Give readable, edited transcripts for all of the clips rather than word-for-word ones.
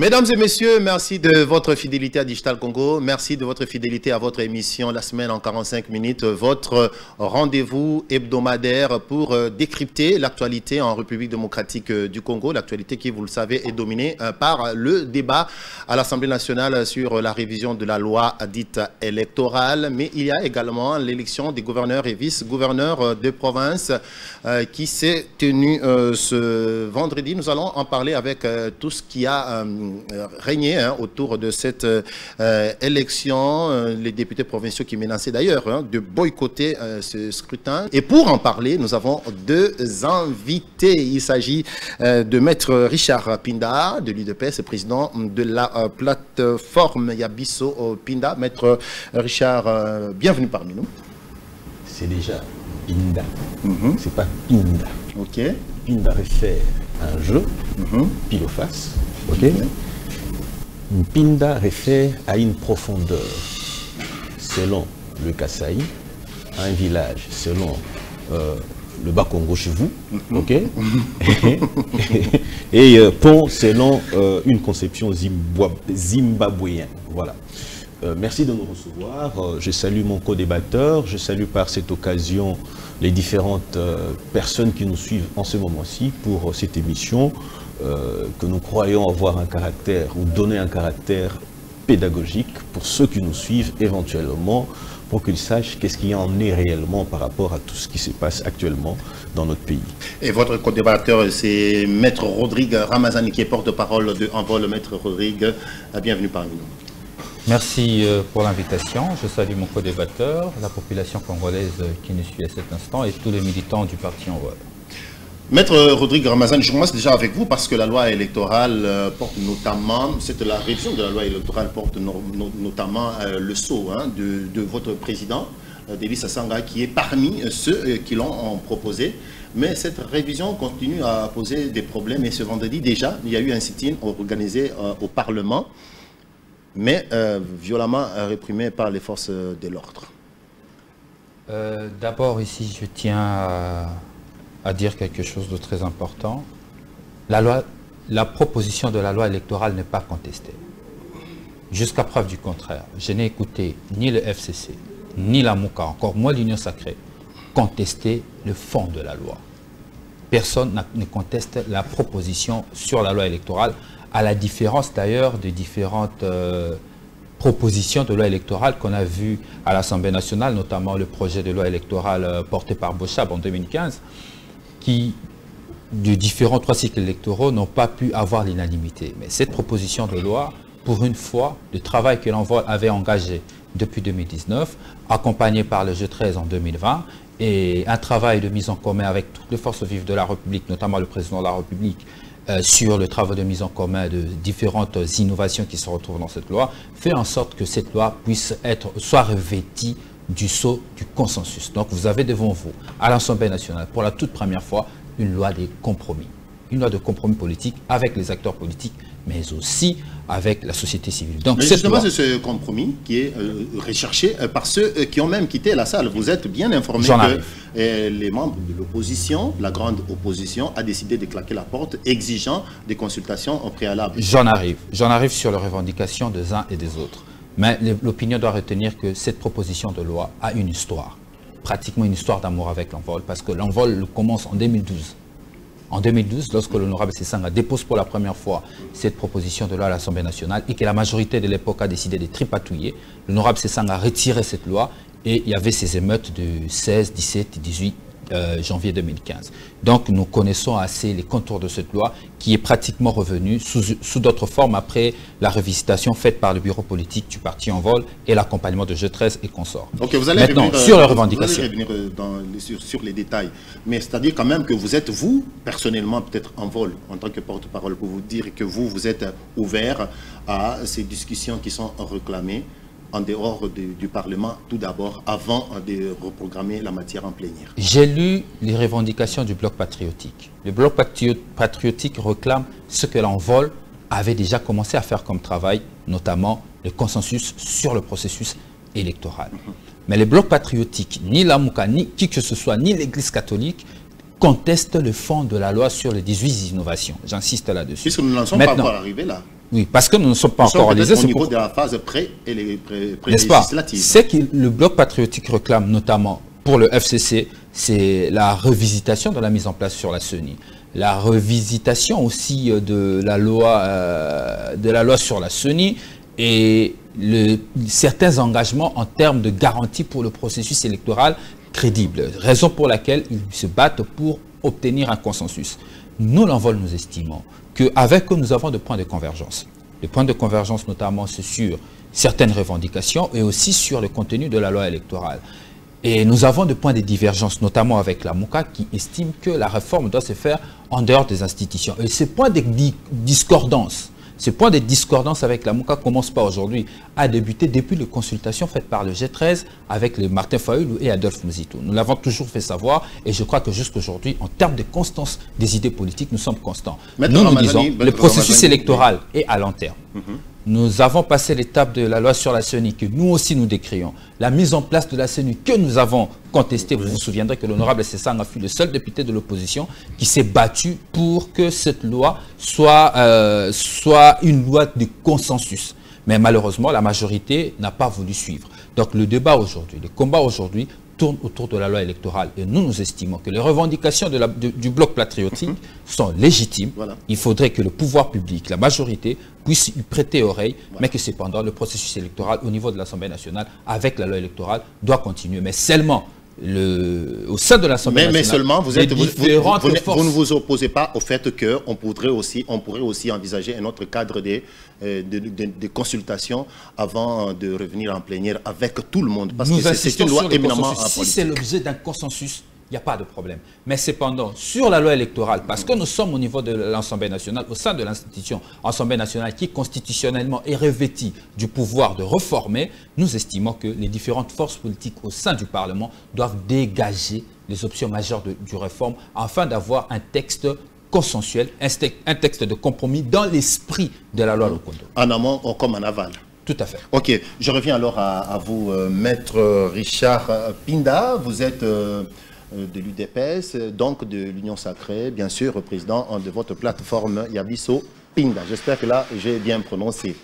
Mesdames et messieurs, merci de votre fidélité à Digital Congo. Merci de votre fidélité à votre émission La Semaine en 45 minutes, votre rendez-vous hebdomadaire pour décrypter l'actualité en République démocratique du Congo. L'actualité qui, vous le savez, est dominée par le débat à l'Assemblée nationale sur la révision de la loi dite électorale. Mais il y a également l'élection des gouverneurs et vice-gouverneurs de province qui s'est tenue ce vendredi. Nous allons en parler avec tout ce qui a régné autour de cette élection, les députés provinciaux qui menaçaient d'ailleurs de boycotter ce scrutin. Et pour en parler, nous avons deux invités. Il s'agit de Maître Richard Pinda, de l'UDPS, président de la plateforme Yabiso Pinda. Maître Richard, bienvenue parmi nous. C'est déjà Pinda, c'est pas Pinda. Ok. Pinda réfère à un jeu, pile ou face. Ok. Pinda réfère à une profondeur, selon le Kasaï, à un village, selon le Bas-Congo chez vous, ok. Et pont selon une conception zimbabwéenne. Voilà. Merci de nous recevoir. Je salue mon co-débatteur. Je salue par cette occasion les différentes personnes qui nous suivent en ce moment-ci pour cette émission que nous croyons avoir un caractère ou donner un caractère pédagogique pour ceux qui nous suivent éventuellement pour qu'ils sachent qu'est-ce qu'il y en est réellement par rapport à tout ce qui se passe actuellement dans notre pays. Et votre co-débatteur, c'est Maître Rodrigue Ramazani qui est porte-parole de Envol. Maître Rodrigue, bienvenue parmi nous. Merci pour l'invitation. Je salue mon co-débatteur, la population congolaise qui nous suit à cet instant et tous les militants du parti Envol. Maître Rodrigue Ramazani, je commence déjà avec vous parce que la loi électorale porte notamment, la révision de la loi électorale porte notamment le sceau de votre président, Denis Sassanga, qui est parmi ceux qui l'ont proposé. Mais cette révision continue à poser des problèmes et ce vendredi déjà, il y a eu un sit-in organisé au Parlement, mais violemment réprimé par les forces de l'ordre. D'abord ici, je tiens à dire quelque chose de très important. La proposition de la loi électorale n'est pas contestée. Jusqu'à preuve du contraire, je n'ai écouté ni le FCC, ni la MOUCA, encore moins l'Union sacrée, contester le fond de la loi. Personne ne conteste la proposition sur la loi électorale, à la différence d'ailleurs de différentes propositions de loi électorale qu'on a vues à l'Assemblée nationale, notamment le projet de loi électorale porté par Bochab en 2015, qui, de différents 3 cycles électoraux, n'ont pas pu avoir l'unanimité. Mais cette proposition de loi, pour une fois, le travail que l'Envol avait engagé depuis 2019, accompagné par le G13 en 2020, et un travail de mise en commun avec toutes les forces vives de la République, notamment le président de la République, sur le travail de mise en commun de différentes innovations qui se retrouvent dans cette loi, fait en sorte que cette loi soit revêtie du sceau du consensus. Donc vous avez devant vous, à l'Assemblée nationale, pour la toute première fois, une loi des compromis. Une loi de compromis politique avec les acteurs politiques, mais aussi avec la société civile. Donc mais justement, c'est ce compromis qui est recherché par ceux qui ont même quitté la salle. Vous êtes bien informés que les membres de l'opposition, la grande opposition, a décidé de claquer la porte, exigeant des consultations au préalable. J'en arrive sur les revendications des uns et des autres. Mais l'opinion doit retenir que cette proposition de loi a une histoire, pratiquement une histoire d'amour avec l'Envol, parce que l'Envol commence en 2012. En 2012, lorsque l'honorable Sessanga dépose pour la première fois cette proposition de loi à l'Assemblée nationale et que la majorité de l'époque a décidé de tripatouiller, l'honorable Sessanga a retiré cette loi et il y avait ces émeutes de 16, 17 et 18 janvier 2015. Donc nous connaissons assez les contours de cette loi qui est pratiquement revenue sous d'autres formes après la revisitation faite par le bureau politique du parti Envol et l'accompagnement de G13 et consorts. Ok, vous allez maintenant revenir, sur les revendications. Vous allez revenir sur les détails, mais c'est-à-dire quand même que vous êtes, vous, personnellement, peut-être Envol, en tant que porte-parole, pour vous dire que vous êtes ouvert à ces discussions qui sont réclamées en dehors du Parlement, tout d'abord, avant de reprogrammer la matière en plénière. J'ai lu les revendications du Bloc patriotique. Le Bloc patriotique réclame ce que l'Envol avait déjà commencé à faire comme travail, notamment le consensus sur le processus électoral. Mais le Bloc patriotique, ni la MOUCA, ni qui que ce soit, ni l'Église catholique, contestent le fond de la loi sur les 18 innovations. J'insiste là-dessus. Puisque nous n'en sommes pas encore arrivés là. Oui, parce que nous ne sommes pas encore réalisés. Au niveau de la phase pré- et les n'est-ce pas? législatives. Ce que le Bloc patriotique réclame, notamment pour le FCC, c'est la revisitation de la mise en place sur la CENI. La revisitation aussi de la loi sur la CENI et certains engagements en termes de garantie pour le processus électoral crédible. Raison pour laquelle ils se battent pour obtenir un consensus. Nous, l'Envol, nous estimons qu'avec eux, nous avons des points de convergence. Les points de convergence, notamment, c'est sur certaines revendications et aussi sur le contenu de la loi électorale. Et nous avons des points de divergence, notamment avec la MOUCA, qui estime que la réforme doit se faire en dehors des institutions. Et ces points de discordance, avec la MOUCA ne commencent pas aujourd'hui à débuter depuis les consultations faites par le G13 avec les Martin Fayoulou et Adolphe Muzito. Nous l'avons toujours fait savoir et je crois que jusqu'aujourd'hui, en termes de constance des idées politiques, nous sommes constants. Nous disons, le processus électoral est à long terme. Nous avons passé l'étape de la loi sur la CENI que nous aussi nous décrions. La mise en place de la CENI que nous avons contestée. Vous vous souviendrez que l'honorable Sessanga fut le seul député de l'opposition qui s'est battu pour que cette loi soit une loi de consensus. Mais malheureusement, la majorité n'a pas voulu suivre. Donc le débat aujourd'hui, le combat aujourd'hui tourne autour de la loi électorale. Et nous estimons que les revendications du bloc patriotique sont légitimes. Voilà. Il faudrait que le pouvoir public, la majorité, puisse y prêter oreille, mais que cependant le processus électoral au niveau de l'Assemblée nationale, avec la loi électorale, doit continuer. Mais seulement au sein de l'Assemblée nationale, mais seulement vous ne vous opposez pas au fait qu'on pourrait aussi envisager un autre cadre de consultation avant de revenir en plénière avec tout le monde. Parce que c'est une loi éminemment politique. Si c'est l'objet d'un consensus, il n'y a pas de problème. Mais cependant, sur la loi électorale, parce que nous sommes au niveau de l'Assemblée nationale, au sein de l'institution Assemblée nationale qui constitutionnellement est revêtie du pouvoir de réformer, nous estimons que les différentes forces politiques au sein du Parlement doivent dégager les options majeures du réforme afin d'avoir un texte consensuel, un texte de compromis dans l'esprit de la loi Lokondo. En amont comme en aval. Tout à fait. Ok, je reviens alors à vous, Maître Richard Pinda. Vous êtes de l'UDPS, donc de l'Union Sacrée, bien sûr, président de votre plateforme Yabiso Pinda. J'espère que là, j'ai bien prononcé.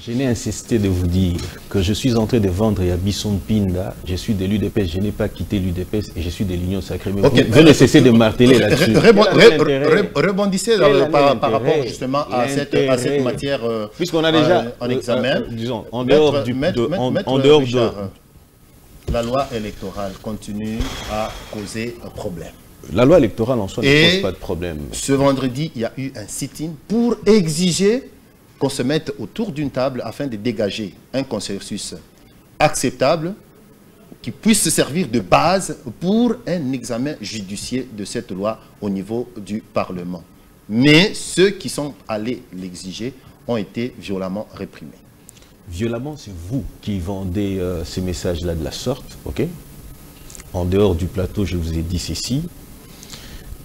Je n'ai insisté de vous dire que je suis en train de vendre Yabiso Pinda. Je suis de l'UDPS, je n'ai pas quitté l'UDPS et je suis de l'Union Sacrée. Mais okay, vous ne cessez de marteler là-dessus. Rebondissez par rapport justement à cette matière puisqu'on a déjà en examen. Disons, en dehors de la loi électorale continue à causer un problème. La loi électorale en soi ne pose pas de problème. Ce vendredi, il y a eu un sit-in pour exiger qu'on se mette autour d'une table afin de dégager un consensus acceptable qui puisse servir de base pour un examen judiciaire de cette loi au niveau du Parlement. Mais ceux qui sont allés l'exiger ont été violemment réprimés. Violemment, c'est vous qui vendez ces messages-là de la sorte, ok? En dehors du plateau, je vous ai dit ceci,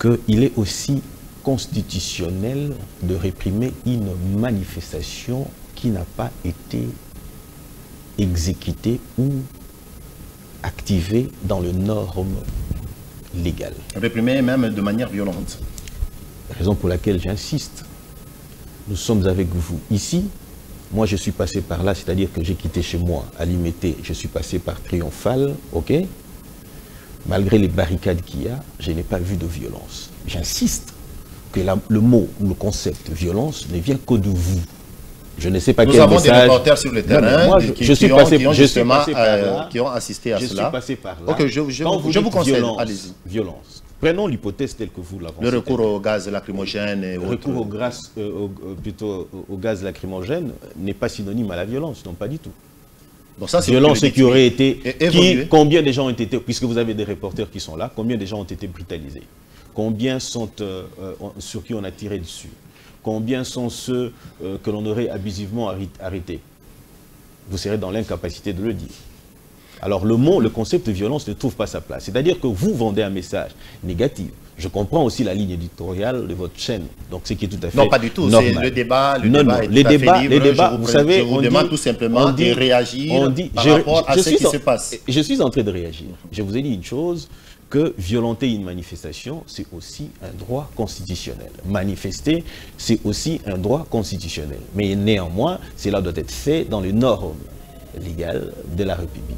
qu'il est aussi constitutionnel de réprimer une manifestation qui n'a pas été exécutée ou activée dans le norme légal. Réprimer même de manière violente. Raison pour laquelle j'insiste. Nous sommes avec vous ici. Moi, je suis passé par là, c'est-à-dire que j'ai quitté chez moi à Limité, je suis passé par Triomphal, ok? Malgré les barricades qu'il y a, je n'ai pas vu de violence. J'insiste que le mot ou le concept violence ne vient que de vous. Je ne sais pas quel message... Nous avons des reporters sur le terrain qui ont assisté à cela. Je suis passé par là. Ok, je vous conseille, allez-y. Violence. Prenons l'hypothèse telle que vous l'avancez. Le recours au gaz lacrymogène et le recours au gaz lacrymogène n'est pas synonyme à la violence, non, pas du tout. Donc ça, violence qui aurait été... combien de gens ont été... Puisque vous avez des reporters qui sont là, combien de gens ont été brutalisés? Combien sont sur qui on a tiré dessus? Combien sont ceux que l'on aurait abusivement arrêtés? Vous serez dans l'incapacité de le dire. Alors le concept de violence ne trouve pas sa place. C'est-à-dire que vous vendez un message négatif. Je comprends aussi la ligne éditoriale de votre chaîne. Donc ce qui est tout à fait non, pas du tout. C'est le débat. Le débat est tout à fait libre. Vous savez, on demande tout simplement de réagir par rapport à ce qui se passe. Je suis en train de réagir. Je vous ai dit une chose, que violenter une manifestation, c'est aussi un droit constitutionnel. Manifester, c'est aussi un droit constitutionnel. Mais néanmoins, cela doit être fait dans les normes légales de la République.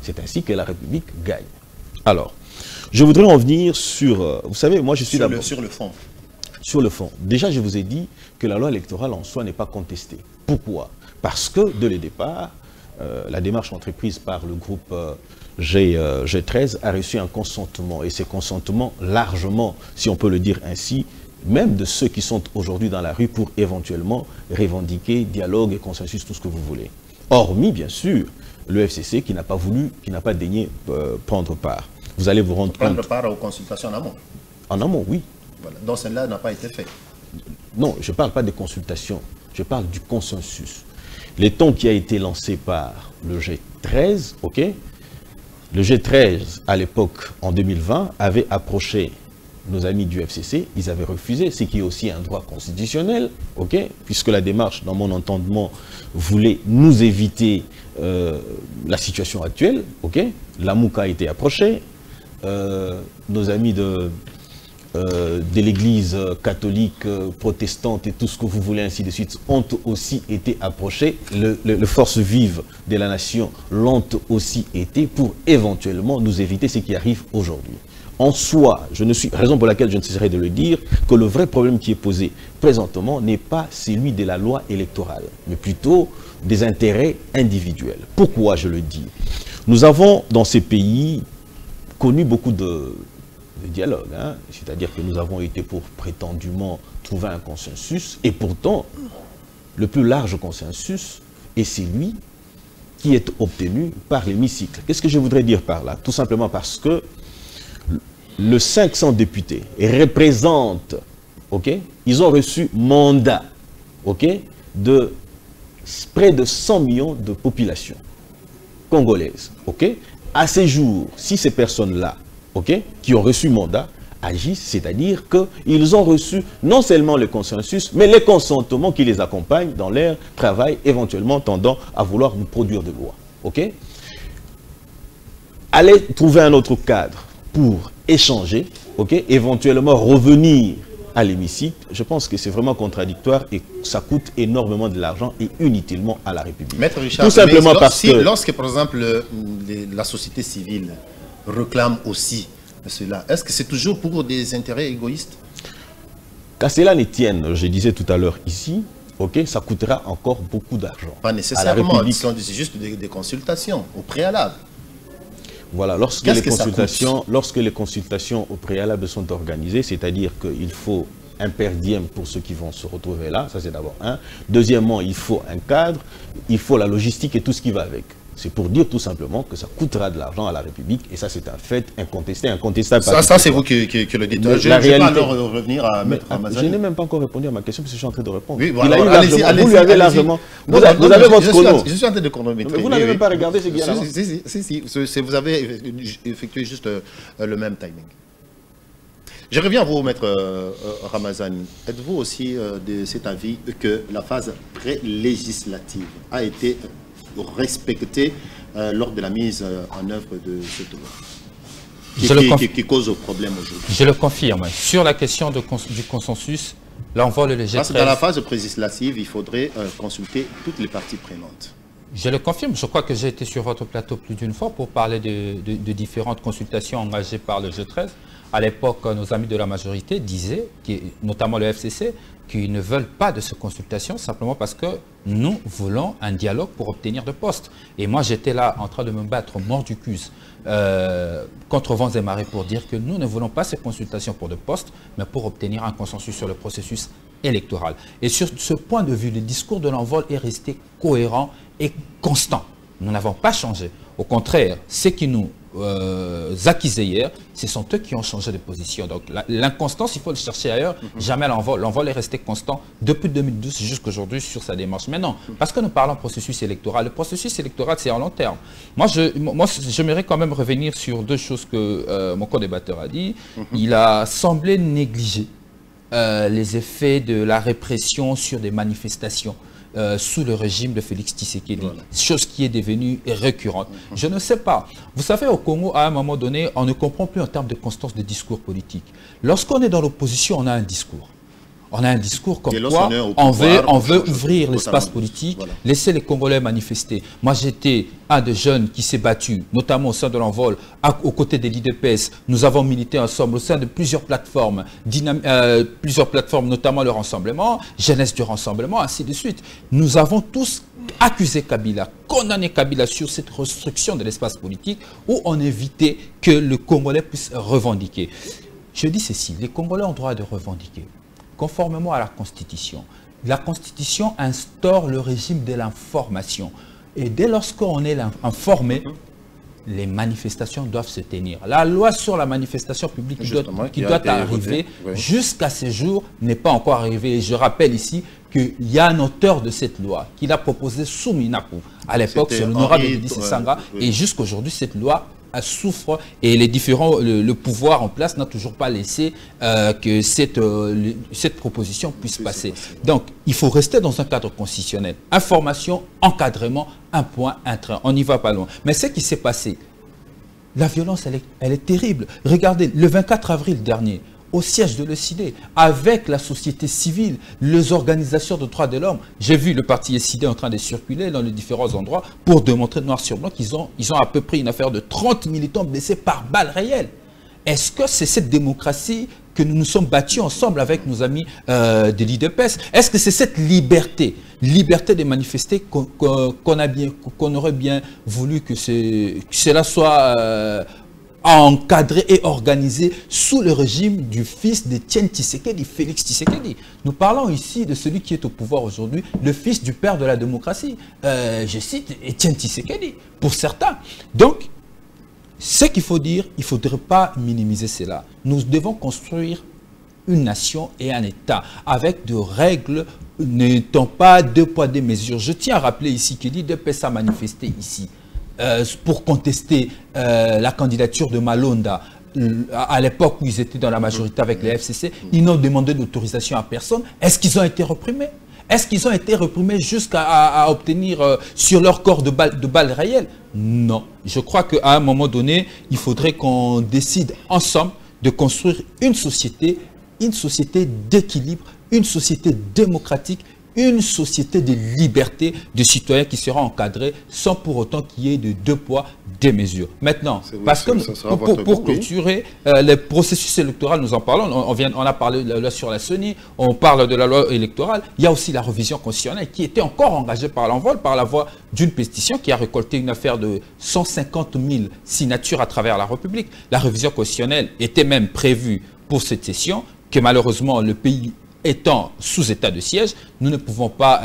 C'est ainsi que la République gagne. Alors, je voudrais en venir sur... vous savez, moi je suis d'abord... Sur le fond. Sur le fond. Déjà, je vous ai dit que la loi électorale en soi n'est pas contestée. Pourquoi? Parce que, dès le départ, la démarche entreprise par le groupe G13 a reçu un consentement. Et ces consentements, largement, si on peut le dire ainsi, même de ceux qui sont aujourd'hui dans la rue pour éventuellement revendiquer dialogue et consensus, tout ce que vous voulez. Hormis, bien sûr, le FCC qui n'a pas voulu, qui n'a pas daigné prendre part. Vous allez vous rendre compte... Prendre part aux consultations en amont. En amont, oui. Voilà. Donc celle-là n'a pas été faite. Non, je ne parle pas des consultations, je parle du consensus. Les tons qui a été lancé par le G13, ok? Le G13, à l'époque, en 2020, avait approché nos amis du FCC, ils avaient refusé, ce qui est aussi un droit constitutionnel, ok? Puisque la démarche, dans mon entendement, voulait nous éviter la situation actuelle, ok? La MOUCA a été approchée, nos amis de l'église catholique, protestante et tout ce que vous voulez, ainsi de suite, ont aussi été approchés. Les forces vives de la nation l'ont aussi été pour éventuellement nous éviter ce qui arrive aujourd'hui. En soi, raison pour laquelle je ne cesserai de le dire, que le vrai problème qui est posé présentement n'est pas celui de la loi électorale, mais plutôt des intérêts individuels. Pourquoi je le dis? Nous avons dans ces pays connu beaucoup de dialogue, hein? C'est-à-dire que nous avons été pour prétendument trouver un consensus, et pourtant, le plus large consensus est celui qui est obtenu par l'hémicycle. Qu'est-ce que je voudrais dire par là? Tout simplement parce que le 500 députés représentent, ok, ils ont reçu mandat, ok, de près de 100 millions de population congolaise, ok. À ces jours, si ces personnes-là, ok, qui ont reçu mandat, agissent, c'est-à-dire qu'ils ont reçu non seulement le consensus, mais les consentements qui les accompagnent dans leur travail, éventuellement tendant à vouloir nous produire de loi. Ok? Aller trouver un autre cadre pour échanger, ok, éventuellement revenir à l'hémicycle, je pense que c'est vraiment contradictoire et ça coûte énormément de l'argent et inutilement à la République. Maître Richard, tout simplement parce que... Lorsque, par exemple, la société civile réclame aussi cela, est-ce que c'est toujours pour des intérêts égoïstes? Qu'à cela ne tienne, je disais tout à l'heure ici, ok, ça coûtera encore beaucoup d'argent. Pas nécessairement, c'est juste des consultations au préalable. Voilà, lorsque les consultations au préalable sont organisées, c'est-à-dire qu'il faut un per diem pour ceux qui vont se retrouver là, ça c'est d'abord un. Deuxièmement, il faut un cadre, il faut la logistique et tout ce qui va avec. C'est pour dire tout simplement que ça coûtera de l'argent à la République, et ça c'est un fait incontesté, incontestable. Ça c'est vous qui le dites. Je ne vais pas alors revenir à Maître Ramazani. Je n'ai même pas encore répondu à ma question, parce que je suis en train de répondre. Oui, voilà, vous lui avez largement... Vous avez votre chrono. Je suis en train de chronométrer. Vous n'avez même pas regardé ce qu'il y a là. Si, vous avez effectué juste le même timing. Je reviens à vous, Maître Ramazani. Êtes-vous aussi de cet avis que la phase pré-législative a été respectée lors de la mise en œuvre de cette loi qui cause problème aujourd'hui? Je le confirme. Sur la question du consensus, l'envol le G13... Parce que dans la phase législative, il faudrait consulter toutes les parties prenantes. Je le confirme. Je crois que j'ai été sur votre plateau plus d'une fois pour parler de différentes consultations engagées par le G13. À l'époque, nos amis de la majorité disaient, notamment le FCC, qu'ils ne veulent pas de ces consultations simplement parce que nous voulons un dialogue pour obtenir de postes. Et moi, j'étais là en train de me battre mort du cul contre vents et marées pour dire que nous ne voulons pas ces consultations pour de postes, mais pour obtenir un consensus sur le processus électoral. Et sur ce point de vue, le discours de l'envol est resté cohérent et constant. Nous n'avons pas changé. Au contraire, ce qui nous acquisaient hier, ce sont eux qui ont changé de position. Donc l'inconstance, il faut le chercher ailleurs. Jamais l'envol. L'envol est resté constant depuis 2012 jusqu'à aujourd'hui sur sa démarche. Mais non, parce que nous parlons processus électoral. Le processus électoral, c'est en long terme. Moi, j'aimerais quand même revenir sur deux choses que mon co-débatteur a dit. Il a semblé négliger les effets de la répression sur des manifestations. sous le régime de Félix Tshisekedi, chose qui est devenue récurrente. Je ne sais pas. Vous savez, au Congo, à un moment donné, on ne comprend plus en termes de constance de discours politique. Lorsqu'on est dans l'opposition, on a un discours. On a un discours comme quoi on veut ouvrir l'espace politique, laisser les Congolais manifester. Moi, j'étais un des jeunes qui s'est battu, notamment au sein de l'Envol, aux côtés de l'IDPS. Nous avons milité ensemble au sein de plusieurs plateformes, notamment le Rassemblement, Jeunesse du Rassemblement, ainsi de suite. Nous avons tous accusé Kabila, condamné Kabila sur cette restriction de l'espace politique où on évitait que le Congolais puisse revendiquer. Je dis ceci, les Congolais ont droit de revendiquer. Conformément à la Constitution instaure le régime de l'information. Et dès lorsqu'on est informé, les manifestations doivent se tenir. La loi sur la manifestation publique qui doit arriver jusqu'à ce jour n'est pas encore arrivée. Et je rappelle ici qu'il y a un auteur de cette loi qu'il a proposé sous Minakou. À l'époque, c'est l'honorable Dédé Sanga. Et jusqu'aujourd'hui, cette loi souffre et le pouvoir en place n'a toujours pas laissé que cette proposition puisse passer. Donc, il faut rester dans un cadre constitutionnel. Information, encadrement, un point, un train. On n'y va pas loin. Mais ce qui s'est passé, la violence, elle est terrible. Regardez, le 24 avril dernier, au siège de l'ECID, avec la société civile, les organisations de droits de l'homme. J'ai vu le parti ECID en train de circuler dans les différents endroits pour démontrer noir sur blanc qu'ils ont à peu près une affaire de 30 militants blessés par balles réelles. Est-ce que c'est cette démocratie que nous nous sommes battus ensemble avec nos amis de l'IDPS? Est-ce que c'est cette liberté de manifester qu'on aurait bien voulu que cela soit encadré et organisé sous le régime du fils d'Étienne Tshisekedi, Félix Tshisekedi. Nous parlons ici de celui qui est au pouvoir aujourd'hui, le fils du père de la démocratie. Je cite Étienne Tshisekedi, pour certains. Donc, ce qu'il faut dire, il ne faudrait pas minimiser cela. Nous devons construire une nation et un État avec des règles n'étant pas deux poids, deux mesures. Je tiens à rappeler ici que l'IDPS a manifesté ici pour contester la candidature de Malonda à l'époque où ils étaient dans la majorité avec les FCC. Ils n'ont demandé d'autorisation à personne. Est-ce qu'ils ont été reprimés? Est-ce qu'ils ont été reprimés jusqu'à obtenir sur leur corps de balles réelles? Non. Je crois qu'à un moment donné, il faudrait qu'on décide ensemble de construire une société d'équilibre, une société démocratique, une société de liberté de citoyens qui sera encadrée sans pour autant qu'il y ait de deux poids, deux mesures. Maintenant, parce que pour clôturer, les processus électoraux, nous en parlons, on a parlé de la loi sur la CENI, on parle de la loi électorale, il y a aussi la révision constitutionnelle qui était encore engagée par l'Envol, par la voie d'une pétition qui a récolté une affaire de 150 000 signatures à travers la République. La révision constitutionnelle était même prévue pour cette session, que malheureusement le pays étant sous état de siège, nous ne pouvons pas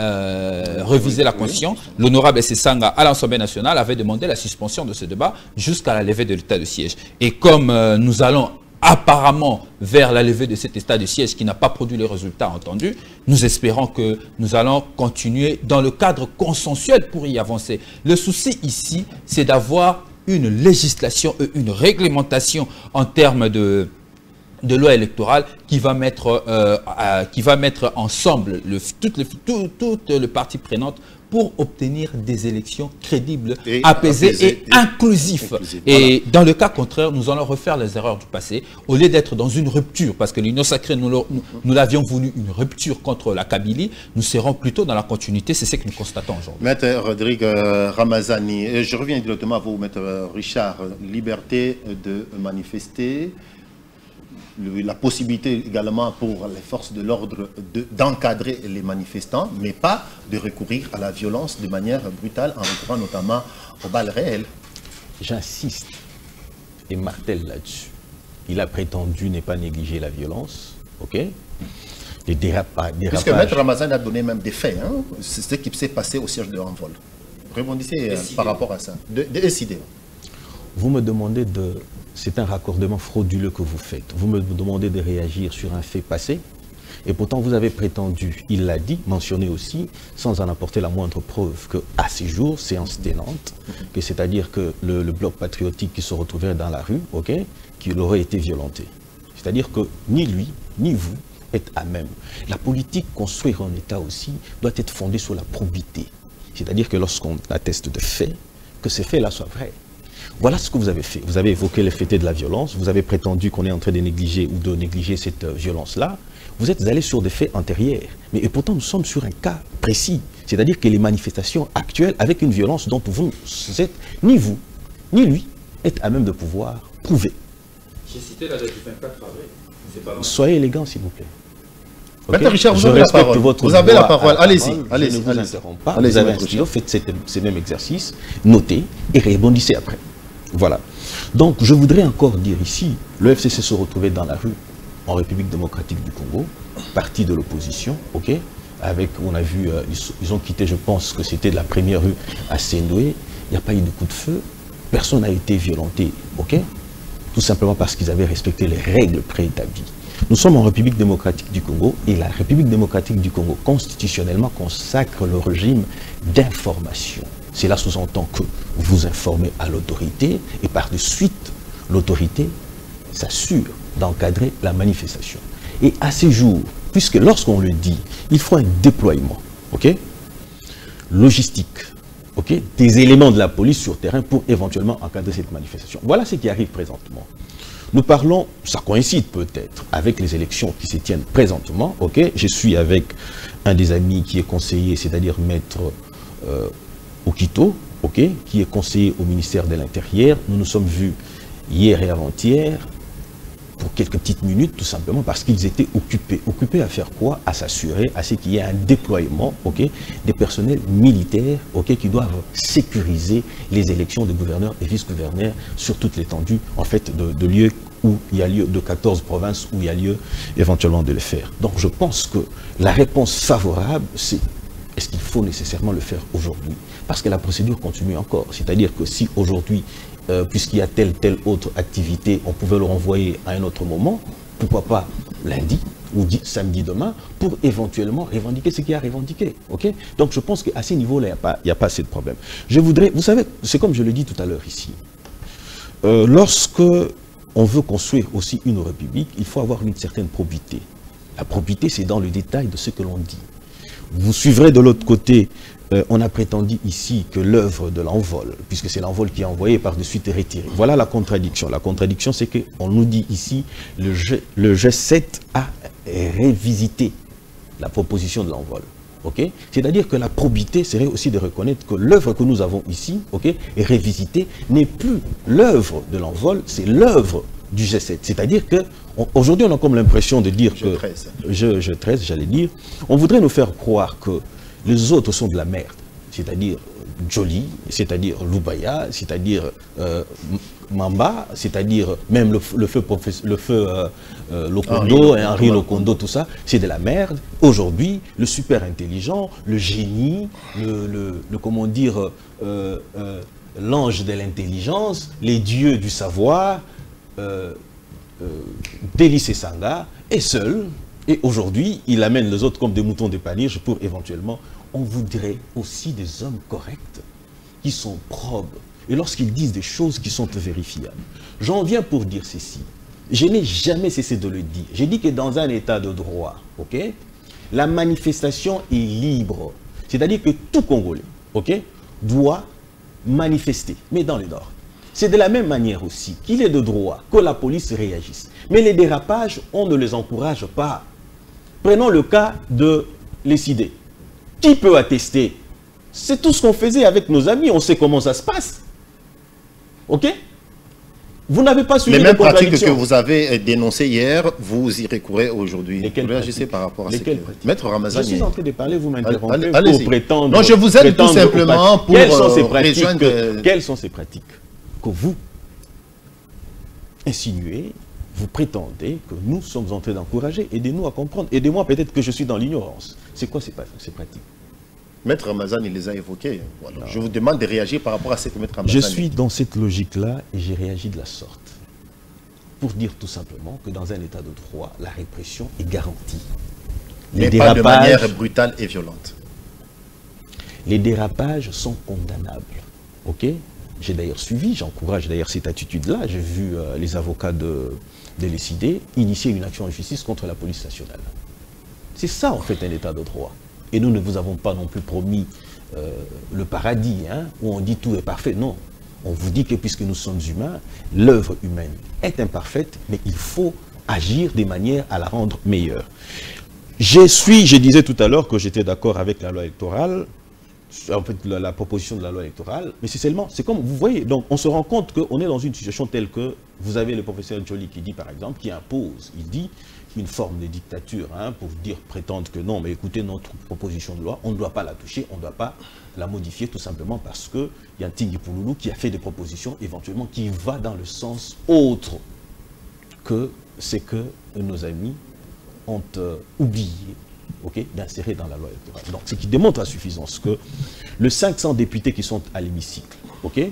réviser la Constitution. L'honorable Sanga à l'Assemblée nationale avait demandé la suspension de ce débat jusqu'à la levée de l'état de siège. Et comme nous allons apparemment vers la levée de cet état de siège qui n'a pas produit les résultats entendus, nous espérons que nous allons continuer dans le cadre consensuel pour y avancer. Le souci ici, c'est d'avoir une législation et une réglementation en termes de loi électorale qui va mettre ensemble toutes les parties prenantes pour obtenir des élections crédibles, apaisées et inclusives. Et dans le cas contraire, nous allons refaire les erreurs du passé. Au lieu d'être dans une rupture, parce que l'Union sacrée, nous l'avions voulu une rupture contre la Kabylie, nous serons plutôt dans la continuité. C'est ce que nous constatons aujourd'hui. Maître Rodrigue Ramazani, je reviens directement à vous, Maître Richard. Liberté de manifester, la possibilité également pour les forces de l'ordre d'encadrer les manifestants, mais pas de recourir à la violence de manière brutale, en recourant notamment aux balles réelles. J'insiste et martèle là-dessus. Il a prétendu ne pas négliger la violence, ok? Les dérapages. Puisque Maître Ramazan a donné même des faits, hein? C'est ce qui s'est passé au siège de Envol. Rebondissez par rapport à ça. Décidez. Vous me demandez de... C'est un raccordement frauduleux que vous faites. Vous me demandez de réagir sur un fait passé. Et pourtant, vous avez prétendu, il l'a dit, mentionné aussi, sans en apporter la moindre preuve, qu'à ces jours, séance tenante, que c'est-à-dire que le bloc patriotique qui se retrouvait dans la rue, ok, qu'il aurait été violenté. C'est-à-dire que ni lui, ni vous, être à même. La politique, construire un État aussi, doit être fondée sur la probité. C'est-à-dire que lorsqu'on atteste de faits, que ces faits-là soient vrais. Voilà ce que vous avez fait. Vous avez évoqué les faits de la violence, vous avez prétendu qu'on est en train de négliger ou de négliger cette violence-là. Vous êtes allé sur des faits antérieurs. Mais et pourtant, nous sommes sur un cas précis. C'est-à-dire que les manifestations actuelles, avec une violence dont vous êtes, ni vous, ni lui, êtes à même de pouvoir prouver. J'ai cité la date du 24 avril. Pas soyez élégant, s'il vous plaît. Maître Richard, vous avez la parole. Vous avez la parole. Allez-y. Allez-y. Je ne vous interromps pas. Vous avez un stylo, faites ces mêmes exercices, notez et rebondissez après. Voilà. Donc, je voudrais encore dire ici, le FCC se retrouvait dans la rue, en République démocratique du Congo, parti de l'opposition, ok, avec, on a vu, ils ont quitté, je pense que c'était de la première rue à Sendoué, il n'y a pas eu de coup de feu, personne n'a été violenté, ok, tout simplement parce qu'ils avaient respecté les règles préétablies. Nous sommes en République démocratique du Congo et la République démocratique du Congo constitutionnellement consacre le régime d'information. Cela sous-entend que vous informez à l'autorité et par de suite, l'autorité s'assure d'encadrer la manifestation. Et à ces jours, puisque lorsqu'on le dit, il faut un déploiement, ok, logistique, ok, des éléments de la police sur terrain pour éventuellement encadrer cette manifestation. Voilà ce qui arrive présentement. Nous parlons, ça coïncide peut-être avec les élections qui se tiennent présentement, ok. Je suis avec un des amis qui est conseiller, c'est-à-dire maître Okito, ok, qui est conseiller au ministère de l'Intérieur. Nous nous sommes vus hier et avant-hier pour quelques petites minutes, tout simplement parce qu'ils étaient occupés. Occupés à faire quoi? À s'assurer, à ce qu'il y ait un déploiement, ok, des personnels militaires, ok, qui doivent sécuriser les élections de gouverneurs et vice-gouverneurs sur toute l'étendue, en fait, de lieux où il y a lieu, de 14 provinces où il y a lieu éventuellement de le faire. Donc je pense que la réponse favorable, c'est est-ce qu'il faut nécessairement le faire aujourd'hui? Parce que la procédure continue encore. C'est-à-dire que si aujourd'hui, puisqu'il y a telle autre activité, on pouvait le renvoyer à un autre moment, pourquoi pas lundi ou samedi demain, pour éventuellement revendiquer ce qu'il y a à revendiquer. Okay? Donc je pense qu'à ce niveau-là, il n'y a pas assez de problème. Je voudrais, vous savez, c'est comme je le dis tout à l'heure ici, lorsque on veut construire aussi une république, il faut avoir une certaine probité. La probité, c'est dans le détail de ce que l'on dit. Vous suivrez de l'autre côté, on a prétendu ici que l'œuvre de l'envol, puisque c'est l'envol qui est envoyé par de suite est retiré. Voilà la contradiction. La contradiction, c'est qu'on nous dit ici, le G7 a révisité la proposition de l'envol. Okay? C'est-à-dire que la probité serait aussi de reconnaître que l'œuvre que nous avons ici, okay, est révisitée, n'est plus l'œuvre de l'envol, c'est l'œuvre du G7. C'est-à-dire que aujourd'hui, on a comme l'impression de dire que... Je 13, j'allais dire. On voudrait nous faire croire que les autres sont de la merde. C'est-à-dire Joly, c'est-à-dire Loubaya, c'est-à-dire Mamba, c'est-à-dire même le feu Lokondo, Henri Lokondo, tout ça, c'est de la merde. Aujourd'hui, le super intelligent, le génie, comment dire, l'ange de l'intelligence, les dieux du savoir, Délice Sanga est seul, et aujourd'hui, il amène les autres comme des moutons de panier pour éventuellement, on voudrait aussi des hommes corrects, qui sont probes, et lorsqu'ils disent des choses qui sont vérifiables. J'en viens pour dire ceci, je n'ai jamais cessé de le dire, j'ai dit que dans un état de droit, ok, la manifestation est libre, c'est-à-dire que tout Congolais, ok, doit manifester, mais dans les ordres. C'est de la même manière aussi qu'il est de droit que la police réagisse. Mais les dérapages, on ne les encourage pas. Prenons le cas de l'ECD. Qui peut attester? C'est tout ce qu'on faisait avec nos amis. On sait comment ça se passe. OK? Vous n'avez pas suivi les mêmes pratiques que vous avez dénoncées hier, vous y recourez aujourd'hui. Vous réagissez par rapport à ce que... Maître Ramazani. Je suis en train de parler, vous m'interrompez pour prétendre... Non, je vous aide tout simplement pour Quelles sont ces pratiques que vous insinuez, vous prétendez que nous sommes en train d'encourager? Aidez-nous à comprendre. Aidez-moi, peut-être que je suis dans l'ignorance. C'est quoi ces pratiques? Maître Ramazani, il les a évoquées. Voilà. Je vous demande de réagir par rapport à ce que Maître Ramazani... Je suis dans cette logique-là et j'ai réagi de la sorte. Pour dire tout simplement que dans un état de droit, la répression est garantie. Mais pas de manière brutale et violente. Les dérapages sont condamnables. OK? J'ai d'ailleurs suivi, j'encourage d'ailleurs cette attitude-là. J'ai vu les avocats de l'ECD initier une action en justice contre la police nationale. C'est ça, en fait, un état de droit. Et nous ne vous avons pas non plus promis le paradis, hein, où on dit tout est parfait. Non. On vous dit que puisque nous sommes humains, l'œuvre humaine est imparfaite, mais il faut agir de manière à la rendre meilleure. Je disais tout à l'heure que j'étais d'accord avec la loi électorale, en fait la proposition de la loi électorale, mais c'est comme, vous voyez, donc on se rend compte qu'on est dans une situation telle que vous avez le professeur Joly qui dit par exemple, qui impose, il dit une forme de dictature, hein, pour prétendre que non, mais écoutez, notre proposition de loi, on ne doit pas la toucher, on ne doit pas la modifier tout simplement parce qu'il y a un Tingui Pouloulou qui a fait des propositions éventuellement qui va dans le sens autre que ce que nos amis ont oublié, okay, d'insérer dans la loi électorale. Donc, ce qui démontre à suffisance que les 500 députés qui sont à l'hémicycle, okay,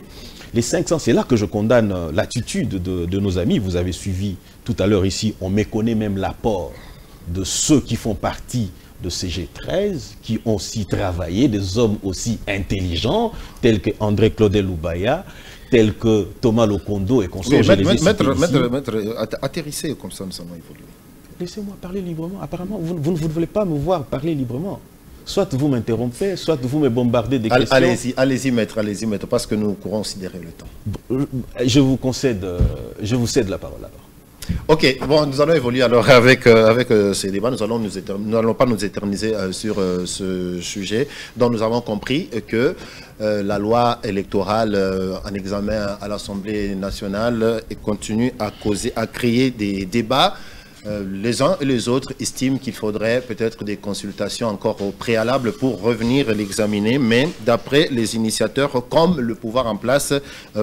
les 500, c'est là que je condamne l'attitude de nos amis. Vous avez suivi tout à l'heure ici, on méconnaît même l'apport de ceux qui font partie de CG13, qui ont aussi travaillé, des hommes aussi intelligents, tels que André Claudel Loubaya, tels que Thomas Lokondo et consorts. Oui, maître, atterrissez comme ça, nous allons évoluer. Laissez-moi parler librement. Apparemment, vous ne voulez pas me voir parler librement. Soit vous m'interrompez, soit vous me bombardez des questions. Allez-y, maître, parce que nous courons considérer le temps. Je vous cède la parole alors. Ok, bon, nous allons évoluer alors avec ces débats. Nous n'allons pas nous éterniser sur ce sujet dont nous avons compris que la loi électorale en examen à l'Assemblée nationale continue à créer des débats. Les uns et les autres estiment qu'il faudrait peut-être des consultations encore au préalable pour revenir l'examiner, mais d'après les initiateurs, comme le pouvoir en place,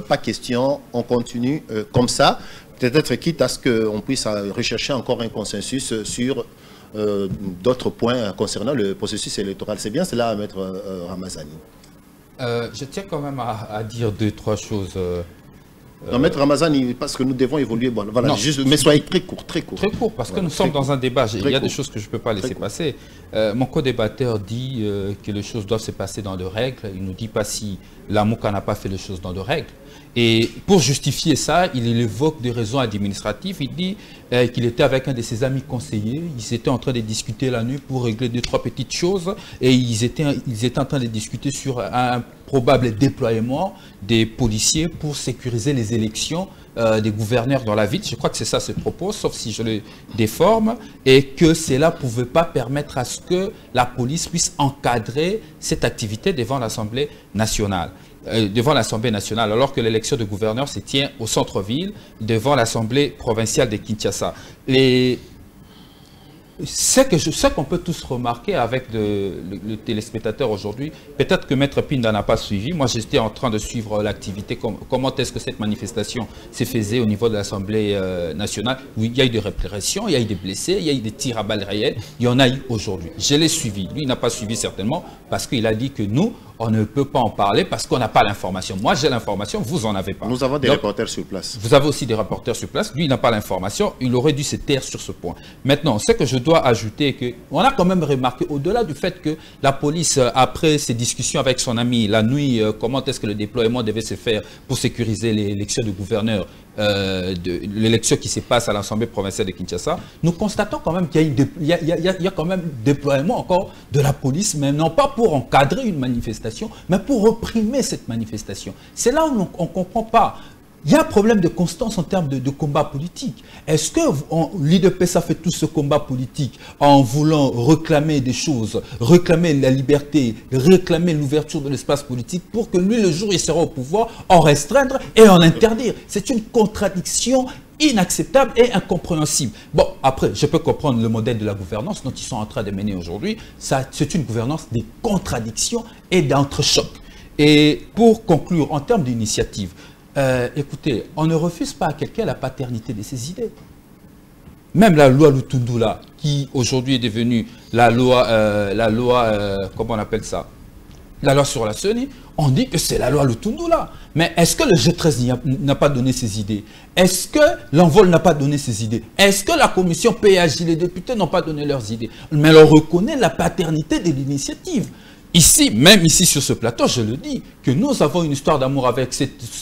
pas question, on continue comme ça, peut-être quitte à ce qu'on puisse rechercher encore un consensus sur d'autres points concernant le processus électoral. C'est bien cela, Maître Ramazani. Je tiens quand même à dire 2-3 choses. Non, Maître Ramazani, parce que nous devons évoluer. Bon, voilà, mais soyez très court. Très court, parce que nous sommes dans un débat. Il y a des choses que je ne peux pas laisser passer. Mon co-débatteur dit que les choses doivent se passer dans de règles. Il ne nous dit pas si la MOCA n'a pas fait les choses dans de règles. Et pour justifier ça, il évoque des raisons administratives. Il dit qu'il était avec un de ses amis conseillers. Ils étaient en train de discuter la nuit pour régler 2-3 petites choses. Et ils étaient en train de discuter sur un probable déploiement des policiers pour sécuriser les élections des gouverneurs dans la ville. Je crois que c'est ça ce propos, sauf si je le déforme. Et que cela ne pouvait pas permettre à ce que la police puisse encadrer cette activité devant l'Assemblée nationale. Alors que l'élection de gouverneur se tient au centre-ville, devant l'Assemblée provinciale de Kinshasa. Ce qu'on peut tous remarquer avec le téléspectateur aujourd'hui, peut-être que Maître Pinda n'a pas suivi. Moi, j'étais en train de suivre l'activité, comment est-ce que cette manifestation se faisait au niveau de l'Assemblée nationale. Oui, il y a eu des répressions, il y a eu des blessés, il y a eu des tirs à balles réelles. Il y en a eu aujourd'hui. Je l'ai suivi. Lui, il n'a pas suivi certainement parce qu'il a dit que nous, on ne peut pas en parler parce qu'on n'a pas l'information. Moi, j'ai l'information, vous n'en avez pas. Nous avons des reporters sur place. Vous avez aussi des reporters sur place. Lui, il n'a pas l'information. Il aurait dû se taire sur ce point. Maintenant, ce que je dois ajouter, on a quand même remarqué, au-delà du fait que la police, après ses discussions avec son ami, la nuit, comment est-ce que le déploiement devait se faire pour sécuriser l'élection du gouverneur, l'élection qui se passe à l'Assemblée provinciale de Kinshasa, nous constatons quand même qu'il y a quand même déploiement encore de la police, mais non pas pour encadrer une manifestation, mais pour réprimer cette manifestation. C'est là où on ne comprend pas. Il y a un problème de constance en termes de combat politique. Est-ce que l'IDPS a fait tout ce combat politique en voulant réclamer des choses, réclamer la liberté, réclamer l'ouverture de l'espace politique pour que lui, le jour où il sera au pouvoir, en restreindre et en interdire? C'est une contradiction inacceptable et incompréhensible. Bon, après, je peux comprendre le modèle de la gouvernance dont ils sont en train de mener aujourd'hui. C'est une gouvernance des contradictions et d'entrechocs. Et pour conclure, en termes d'initiative, écoutez, on ne refuse pas à quelqu'un la paternité de ses idées. Même la loi Lutundula, qui aujourd'hui est devenue la loi, comment on appelle ça? La loi sur la CENI, on dit que c'est la loi Lutundula. Mais est-ce que le G13 n'a pas donné ses idées? Est-ce que l'envol n'a pas donné ses idées? Est-ce que la commission PAJ, les députés n'ont pas donné leurs idées? Mais on reconnaît la paternité de l'initiative. Ici, même ici sur ce plateau, je le dis, que nous avons une histoire d'amour avec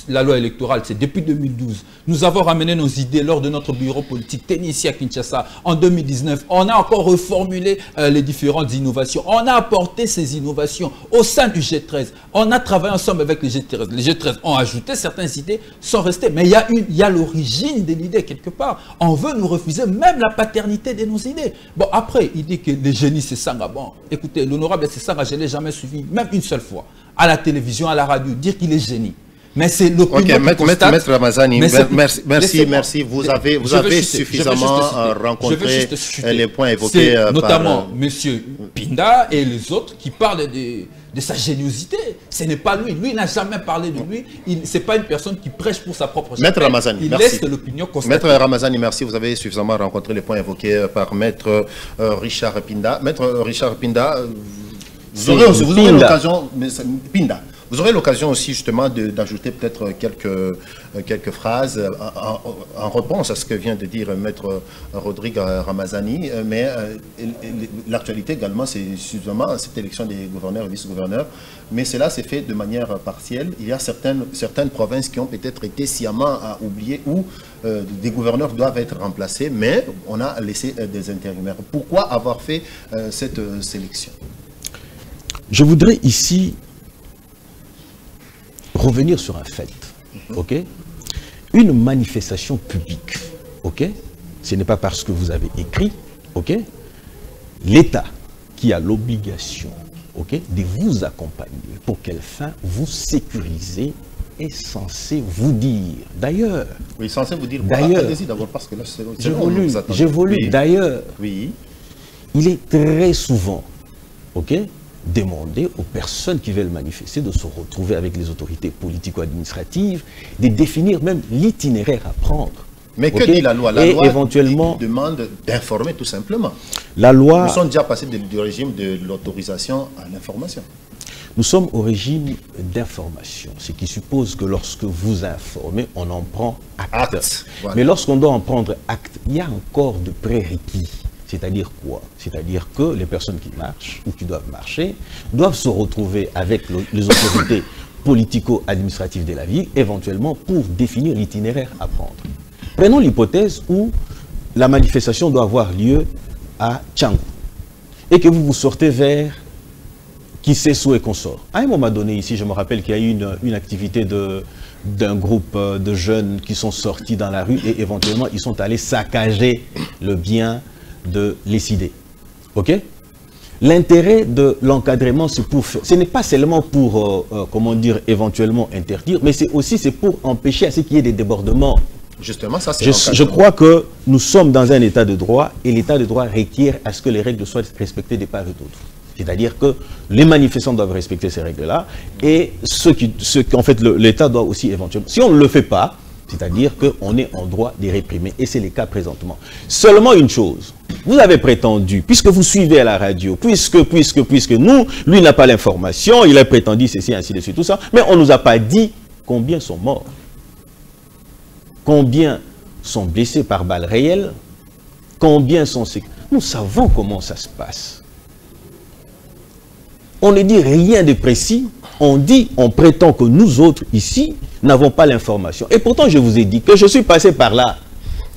la loi électorale. C'est depuis 2012. Nous avons ramené nos idées lors de notre bureau politique ici à Kinshasa en 2019. On a encore reformulé les différentes innovations. On a apporté ces innovations au sein du G13. On a travaillé ensemble avec les G13. Les G13 ont ajouté certaines idées, sont restées. Mais il y a l'origine de l'idée quelque part. On veut nous refuser même la paternité de nos idées. Bon, après, il dit que les génies, c'est Sanga. Bon, écoutez, l'honorable c'est Sanga, je ne l'ai jamais suivi, même une seule fois, à la télévision, à la radio, dire qu'il est génie. Mais c'est l'opinion qui constate. Maître Ramazani, merci. Vous avez suffisamment rencontré les points évoqués notamment M. Pinda et les autres qui parlent de sa géniosité. Ce n'est pas lui. Lui, il n'a jamais parlé de lui. Ce n'est pas une personne qui prêche pour sa propre chair. Maître Ramazani, il merci. laisse l'opinion constater. Maître Ramazani, merci. Vous avez suffisamment rencontré les points évoqués par Maître Richard Pinda. Maître Richard Pinda, vous aurez l'occasion... Pinda. Vous aurez l'occasion aussi justement d'ajouter peut-être quelques phrases en réponse à ce que vient de dire Maître Rodrigue Ramazani. Mais l'actualité également, c'est suffisamment cette élection des gouverneurs et vice-gouverneurs. Mais cela s'est fait de manière partielle. Il y a certaines provinces qui ont peut-être été sciemment oubliées où des gouverneurs doivent être remplacés, mais on a laissé des intérimaires. Pourquoi avoir fait cette sélection? Je voudrais ici revenir sur un fait, ok? Une manifestation publique, ok? Ce n'est pas parce que vous avez écrit, ok? L'État qui a l'obligation, ok, de vous accompagner. Pour quelle fin? Vous sécuriser est censé vous dire. D'ailleurs. Oui, censé vous dire. D'ailleurs. Allez-y d'abord parce que là, j'ai voulu. Oui. D'ailleurs. Oui. Il est très souvent, ok, demander aux personnes qui veulent manifester de se retrouver avec les autorités politico-administratives, de définir même l'itinéraire à prendre. Mais que dit la loi? La loi éventuellement demande d'informer tout simplement. La loi... Nous sommes déjà passés du régime de l'autorisation à l'information. Nous sommes au régime d'information, ce qui suppose que lorsque vous informez, on en prend acte. Voilà. Mais lorsqu'on doit en prendre acte, il y a encore de prérequis. C'est-à-dire quoi? C'est-à-dire que les personnes qui marchent ou qui doivent marcher doivent se retrouver avec les autorités politico-administratives de la ville, éventuellement pour définir l'itinéraire à prendre. Prenons l'hypothèse où la manifestation doit avoir lieu à Tchangou et que vous vous sortez vers Kisseso et consorts. À un moment donné ici, je me rappelle qu'il y a eu une activité d'un groupe de jeunes qui sont sortis dans la rue et éventuellement ils sont allés saccager le bien de l'ECD. Ok? L'intérêt de l'encadrement, c'est pour faire, ce n'est pas seulement pour, comment dire, éventuellement interdire, mais c'est aussi pour empêcher à ce qu'il y ait des débordements. Justement, ça c'est je crois que nous sommes dans un état de droit et l'état de droit requiert à ce que les règles soient respectées de part et d'autre. C'est-à-dire que les manifestants doivent respecter ces règles-là et en fait, l'État doit aussi éventuellement... Si on ne le fait pas, c'est-à-dire qu'on est en droit de réprimer, et c'est le cas présentement. Seulement une chose, vous avez prétendu, puisque vous suivez à la radio, puisque nous, lui n'a pas l'information, il a prétendu ceci, ainsi de suite, tout ça, mais on ne nous a pas dit combien sont morts, combien sont blessés par balles réelles, combien sont... Nous savons comment ça se passe. On ne dit rien de précis, on prétend que nous autres ici n'avons pas l'information. Et pourtant, je vous ai dit que je suis passé par là.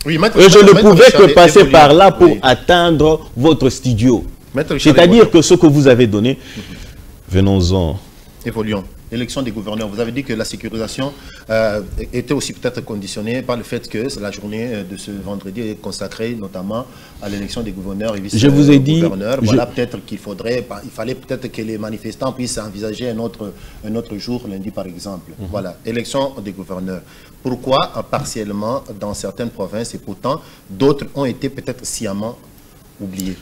Oui, et je ne pouvais que passer par là pour atteindre votre studio. C'est-à-dire que ce que vous avez donné, venons-en. Évoluons. L'élection des gouverneurs, vous avez dit que la sécurisation était aussi peut-être conditionnée par le fait que la journée de ce vendredi est consacrée notamment à l'élection des gouverneurs et vice-gouverneurs. Voilà, peut-être il fallait peut-être que les manifestants puissent envisager un autre jour, lundi par exemple. Voilà, élection des gouverneurs. Pourquoi partiellement dans certaines provinces et pourtant d'autres ont été peut-être sciemment oubliées?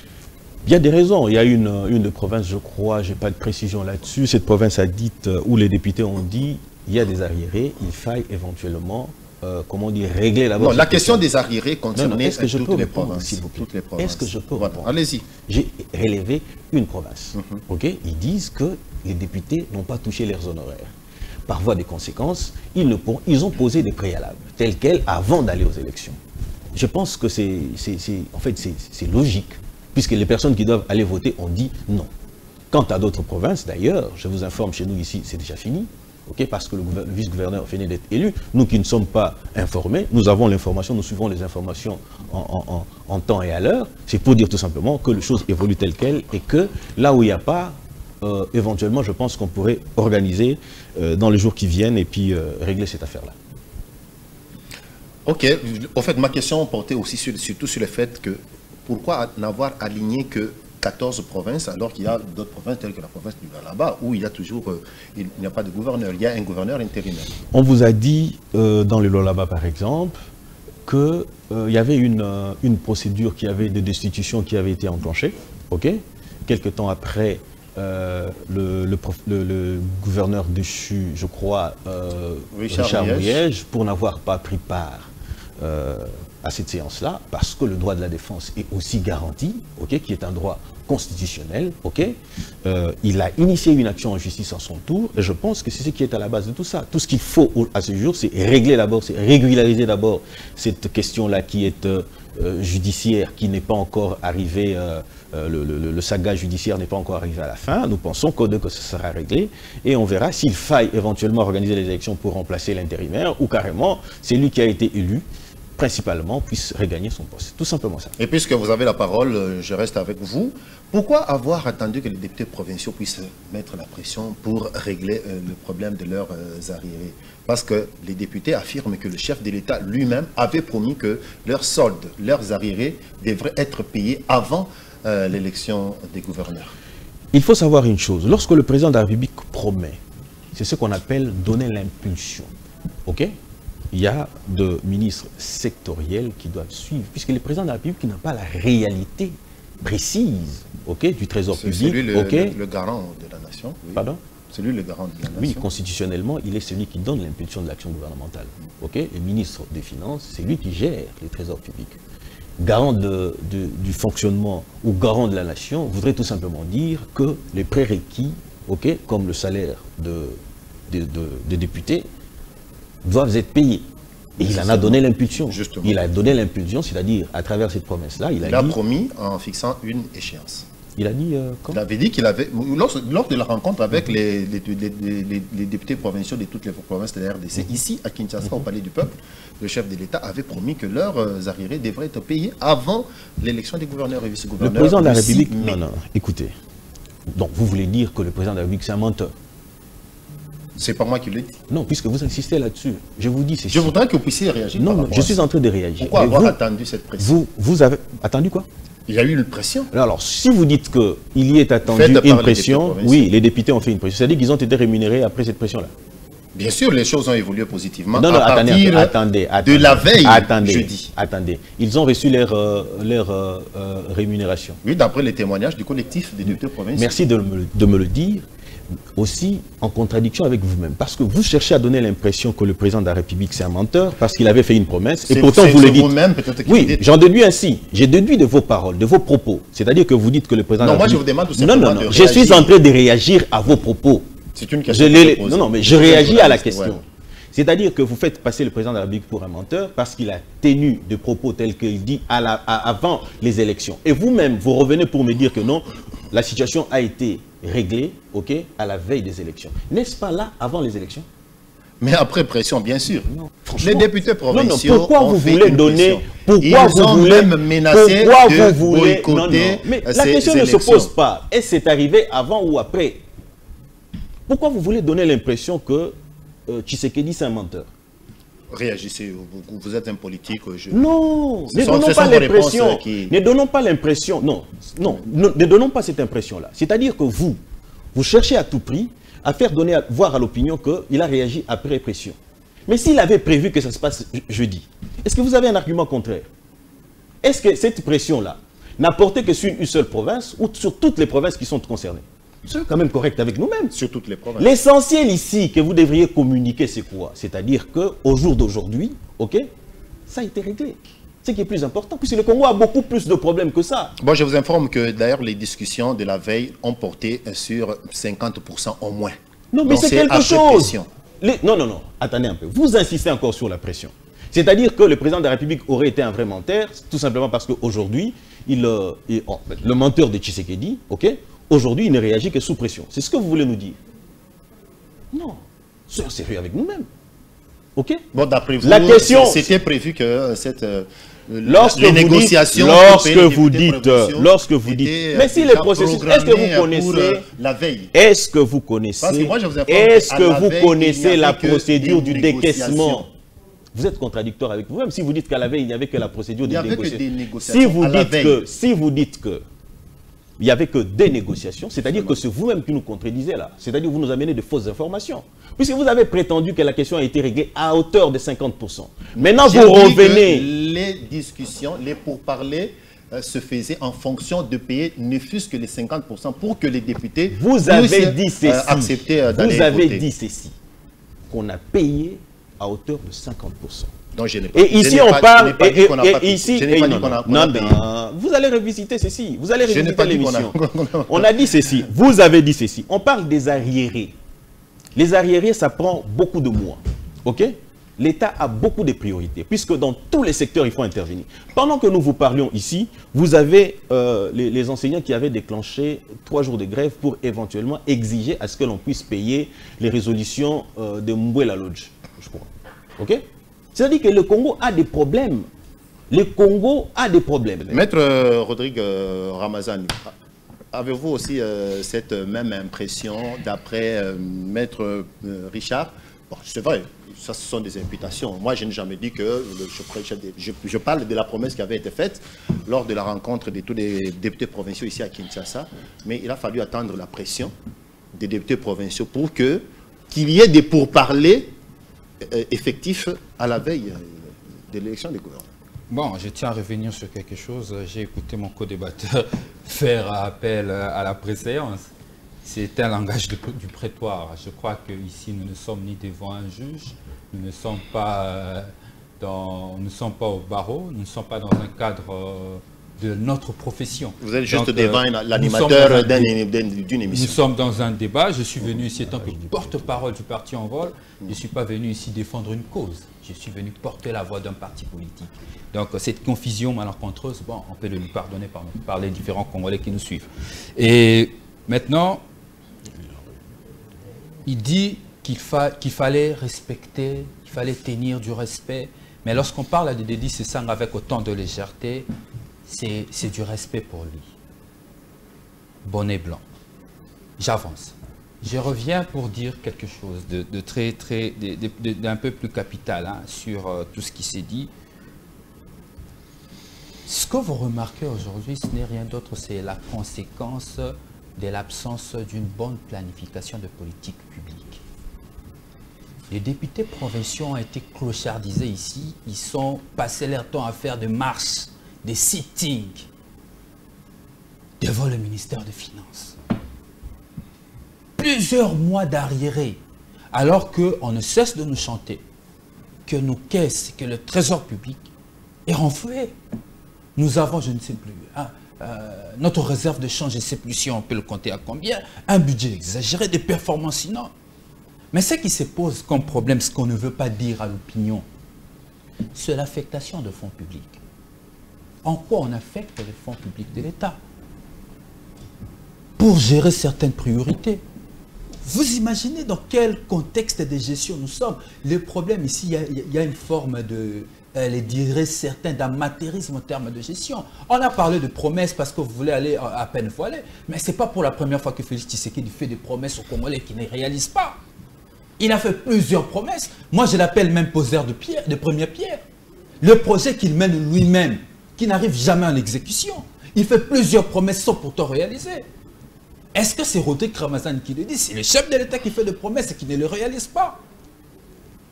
Il y a des raisons. Il y a une province, je crois, je n'ai pas de précision là-dessus. Cette province a dit, où les députés ont dit, il y a des arriérés, il faille éventuellement, comment dire, régler la... Non, la question des arriérés concernait toutes les provinces. S'il vous plaît. Est-ce que je peux répondre? Allez-y. J'ai relevé une province. Ok? Ils disent que les députés n'ont pas touché leurs honoraires. Par voie de conséquences, ils ont posé des préalables, tels quels, avant d'aller aux élections. Je pense que c'est logique. Puisque les personnes qui doivent aller voter ont dit non. Quant à d'autres provinces, d'ailleurs, je vous informe, chez nous ici, c'est déjà fini. Okay, parce que le vice-gouverneur venait d'être élu. Nous qui ne sommes pas informés, nous avons l'information, nous suivons les informations en temps et à l'heure. C'est pour dire tout simplement que les choses évoluent telles quelles et que là où il n'y a pas, éventuellement, je pense qu'on pourrait organiser dans les jours qui viennent et puis régler cette affaire-là. Ok. En fait, ma question portait aussi surtout sur le fait que pourquoi n'avoir aligné que 14 provinces, alors qu'il y a d'autres provinces telles que la province du Lualaba, où il y a toujours, il n'y a pas de gouverneur, il y a un gouverneur intérimaire. On vous a dit, dans le Lualaba par exemple, qu'il y avait une procédure de destitution qui avait été enclenchée, ok? Quelque temps après, le gouverneur déchu, je crois, Richard Mouillège, pour n'avoir pas pris part à cette séance-là, parce que le droit de la défense est aussi garanti, okay, qui est un droit constitutionnel, okay, il a initié une action en justice à son tour, et je pense que c'est ce qui est à la base de tout ça. Tout ce qu'il faut à ce jour, c'est régler d'abord, c'est régulariser d'abord cette question-là qui est judiciaire, qui n'est pas encore arrivée, le saga judiciaire n'est pas encore arrivé à la fin. Nous pensons que ce sera réglé, et on verra s'il faille éventuellement organiser les élections pour remplacer l'intérimaire, ou carrément, c'est lui qui a été élu, principalement, puisse regagner son poste. Tout simplement ça. Et puisque vous avez la parole, je reste avec vous. Pourquoi avoir attendu que les députés provinciaux puissent mettre la pression pour régler le problème de leurs arriérés? Parce que les députés affirment que le chef de l'État lui-même avait promis que leurs soldes, leurs arriérés devraient être payés avant l'élection des gouverneurs. Il faut savoir une chose. Lorsque le président de la République promet, c'est ce qu'on appelle donner l'impulsion. OK? Il y a de ministres sectoriels qui doivent suivre, puisque le président de la République n'a pas la réalité précise, okay, du trésor public. C'est lui le garant de la nation. Oui. Pardon? C'est lui le garant de la nation. Oui, constitutionnellement, il est celui qui donne l'impulsion de l'action gouvernementale. Okay? Le ministre des Finances, c'est lui qui gère les trésors publics. Garant du fonctionnement ou garant de la nation voudrait tout simplement dire que les prérequis, okay, comme le salaire des députés, doivent être payés. Et il en a donné l'impulsion. Il a donné l'impulsion, c'est-à-dire, à travers cette promesse-là, il a promis en fixant une échéance. Il a dit comment? Il avait dit qu'il avait, lors de la rencontre avec les députés provinciaux de toutes les provinces de la RDC, ici à Kinshasa, au Palais du Peuple, le chef de l'État avait promis que leurs arriérés devraient être payés avant l'élection des gouverneurs et vice-gouverneurs. Le président de la République, non, écoutez. Donc, vous voulez dire que le président de la République, c'est un menteur? C'est pas moi qui l'ai dit. Non, puisque vous insistez là-dessus. Je vous dis, c'est... Je voudrais que vous puissiez réagir. Non, je suis en train de réagir. Pourquoi avoir attendu cette pression? Vous avez attendu quoi? Il y a eu une pression. Alors, si vous dites qu'il y est attendu une pression, oui, les députés ont fait une pression. C'est-à-dire qu'ils ont été rémunérés après cette pression-là. Bien sûr, les choses ont évolué positivement. Non, attendez. De la veille, jeudi. Attendez. Ils ont reçu leur rémunération. Oui, d'après les témoignages du collectif des députés provinciaux. Merci de me le dire. Aussi en contradiction avec vous-même. Parce que vous cherchez à donner l'impression que le président de la République, c'est un menteur, parce qu'il avait fait une promesse, et pourtant vous le dites. Oui, j'en déduis ainsi. J'ai déduit de vos paroles, de vos propos. C'est-à-dire que vous dites que le président de la République... Non, moi je vous demande tout simplement de réagir. Je suis en train de réagir à vos propos. C'est une question. Non, mais je réagis à la question. Ouais. C'est-à-dire que vous faites passer le président de la République pour un menteur parce qu'il a tenu des propos tels qu'il dit avant les élections. Et vous-même, vous revenez pour me dire que non, la situation a été réglée, ok, à la veille des élections. N'est-ce pas là, avant les élections? Mais après pression, bien sûr. Non, les députés provinciaux pourquoi vous voulez donner... Pourquoi vous voulez même menacer de boycotter mais la question ne se pose pas. Est-ce que c'est arrivé avant ou après? Pourquoi vous voulez donner l'impression que Tshisekedi, c'est un menteur? Réagissez, vous êtes un politique. Non, ne donnons pas l'impression. Ne donnons pas l'impression. Non, ne donnons pas cette impression-là. C'est-à-dire que vous cherchez à tout prix à faire voir à l'opinion qu'il a réagi après pression. Mais s'il avait prévu que ça se passe jeudi, est-ce que vous avez un argument contraire? Est-ce que cette pression-là n'a porté que sur une seule province ou sur toutes les provinces qui sont concernées? C'est quand même correct avec nous-mêmes. Sur toutes les provinces. L'essentiel ici que vous devriez communiquer, c'est quoi? C'est-à-dire qu'au jour d'aujourd'hui, ok, ça a été réglé. Ce qui est plus important, puisque le Congo a beaucoup plus de problèmes que ça. Bon, je vous informe que d'ailleurs, les discussions de la veille ont porté sur 50% au moins. Non, mais c'est quelque chose. Non, attendez un peu. Vous insistez encore sur la pression. C'est-à-dire que le président de la République aurait été un vrai menteur, tout simplement parce qu'aujourd'hui, le menteur de Tshisekedi, ok, aujourd'hui, il ne réagit que sous pression. C'est ce que vous voulez nous dire? Non. Soyons sérieux avec nous-mêmes. OK? Bon, d'après vous, la question, c'était prévu que cette... lorsque vous dites, mais si les processus, est-ce que vous connaissez la veille? Est-ce que vous connaissez, la procédure du décaissement? Vous êtes contradictoire avec vous-même si vous dites qu'à la veille, il n'y avait que la procédure de négociation. Si vous dites que il n'y avait que des négociations, c'est-à-dire que c'est vous-même qui nous contredisez là. C'est-à-dire que vous nous amenez de fausses informations. Puisque vous avez prétendu que la question a été réglée à hauteur de 50%. Maintenant, vous revenez... Les discussions, les pourparlers se faisaient en fonction de payer ne fût-ce que les 50% pour que les députés vous avez dit ceci, accepter d'aller voter. Vous avez dit ceci, qu'on a payé à hauteur de 50%. Donc je n'ai pas, et ici, on parle... Non, vous allez revisiter ceci. Vous allez revisiter l'émission. On a dit ceci. Vous avez dit ceci. On parle des arriérés. Les arriérés, ça prend beaucoup de mois. OK? L'État a beaucoup de priorités, puisque dans tous les secteurs, il faut intervenir. Pendant que nous vous parlions ici, vous avez les enseignants qui avaient déclenché 3 jours de grève pour éventuellement exiger à ce que l'on puisse payer les résolutions de Mbouela Lodge, je crois. OK? C'est-à-dire que le Congo a des problèmes. Le Congo a des problèmes. Maître Rodrigue Ramazani, avez-vous aussi cette même impression d'après Maître Richard? Bon, c'est vrai, ça ce sont des imputations. Moi, je n'ai jamais dit que je parle de la promesse qui avait été faite lors de la rencontre de tous les députés provinciaux ici à Kinshasa. Mais il a fallu attendre la pression des députés provinciaux pour qu'il y ait des pourparlers effectifs à la veille de l'élection des gouvernements. Bon, je tiens à revenir sur quelque chose. J'ai écouté mon co-débatteur faire appel à la préséance. C'est un langage du prétoire. Je crois qu'ici, nous ne sommes ni devant un juge, nous ne sommes pas au barreau, nous ne sommes pas dans un cadre de notre profession. Vous êtes juste devant l'animateur d'une émission. Nous sommes dans un débat. Je suis venu ici étant que porte-parole du parti En Vol. Je ne suis pas venu ici défendre une cause. Je suis venu porter la voix d'un parti politique. Donc cette confusion malencontreuse, bon, on peut le lui pardonner par les différents Congolais qui nous suivent. Et maintenant, il dit qu'il fallait respecter, qu'il fallait tenir du respect. Mais lorsqu'on parle de Dédi Sessang avec autant de légèreté, c'est du respect pour lui. Bonnet blanc. J'avance. Je reviens pour dire quelque chose d'un peu plus capital hein, sur tout ce qui s'est dit. Ce que vous remarquez aujourd'hui, ce n'est rien d'autre, c'est la conséquence de l'absence d'une bonne planification de politique publique. Les députés provinciaux ont été clochardisés ici. Ils sont passés leur temps à faire des marches, des sittings devant le ministère des Finances. Plusieurs mois d'arriérés, alors qu'on ne cesse de nous chanter que nos caisses, que le trésor public est renfloué. Nous avons, je ne sais plus, notre réserve de change, je ne sais plus si on peut le compter à combien, un budget exagéré, des performances sinon. Mais ce qui se pose comme problème, ce qu'on ne veut pas dire à l'opinion, c'est l'affectation de fonds publics. En quoi on affecte les fonds publics de l'État? Pour gérer certaines priorités. Vous imaginez dans quel contexte de gestion nous sommes? Le problème ici, il y a une forme de, je dirais certains, d'amateurisme en termes de gestion. On a parlé de promesses parce que vous voulez aller à peine voilé, mais ce n'est pas pour la première fois que Félix Tshisekedi fait des promesses aux Congolais qui ne réalisent pas. Il a fait plusieurs promesses. Moi, je l'appelle même poseur de première pierre. Le projet qu'il mène lui-même, qui n'arrive jamais en exécution. Il fait plusieurs promesses sans pourtant réaliser. Est-ce que c'est Rodrigue Ramazani qui le dit? C'est le chef de l'État qui fait des promesses et qui ne le réalise pas.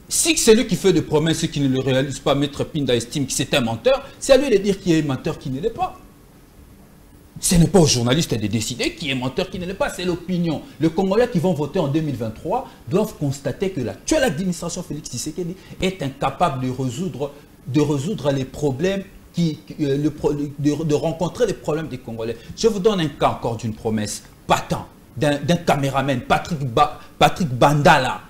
Si c'est lui qui fait des promesses et qui ne le réalise pas, Maître Pinda estime que c'est un menteur, c'est à lui de dire qui est menteur, qui ne l'est pas. Ce n'est pas aux journalistes de décider qui est menteur, qui ne l'est pas, c'est l'opinion. Les Congolais qui vont voter en 2023 doivent constater que l'actuelle administration Félix Tshisekedi est incapable de résoudre les problèmes, de rencontrer les problèmes des Congolais. Je vous donne un cas encore d'une promesse patent d'un caméraman, Patrick Bandala,